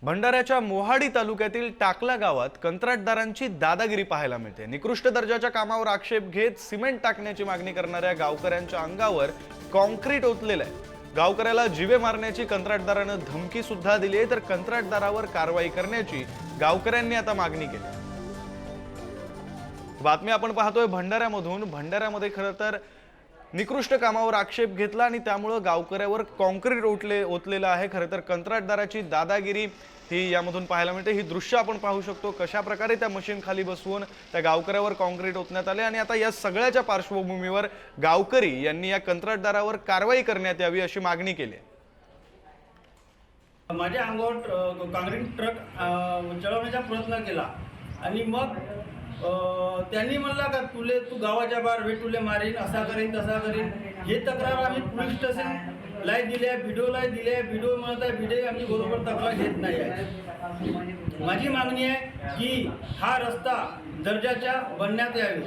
भंडाऱ्याच्या मोहाडी तालुक्यातील टाकला गावात कंत्राटदारांची दादागिरी पाहायला मिळते। निकृष्ट दर्जाच्या कामावर आक्षेप घेत सिमेंट टाकण्याची मागणी करणाऱ्या गावकऱ्यांच्या अंगावर कॉन्क्रीट ओतलेलं आहे। गावकऱ्याला जीवे मारण्याची कंत्राटदाराने धमकी सुद्धा दिली आहे, तर कंत्राटदारावर कारवाई करण्याची गावकऱ्यांनी आता मागणी केली। बातमी आपण पाहतोय भंडाऱ्यामधून। भंडाऱ्यामध्ये खरं तर निकृष्ट कामावर आक्षेप घेतला आणि त्यामुळे गावकऱ्यावर कॉन्क्रीट ओतलेलं आहे। खरं तर कंत्राटदाराची दादागिरी ही यामधून पाहायला मिळते। ही दृश्य आपण पाहू शकतो कशा प्रकारे त्या मशीन खाली बसवून त्या गावकऱ्यावर कॉन्क्रीट ओतण्यात आले आणि आता या सगळ्याच्या पार्श्वभूमीवर गावकरी यांनी या कंत्राटदारावर कारवाई करण्यात यावी अशी मागणी केली आहे। माझ्या अंगावर काँक्रीट ट्रक चढवण्याचा प्रयत्न केला आणि मग त्यांनी म्हणला का तू गावाच्या बाहेर तुले मारीन, असा करीन तसा करीन। हे तक्रार आम्ही पोलीस स्टेशन लाईव्ह दिले, व्हिडिओ लाईव्ह दिले। व्हिडिओ म्हणत आहे व्हिडिओ आमची बरोबर तक्रार घेत नाही आहे। माझी मागणी आहे की हा रस्ता दर्जाचा बनण्यात यावा।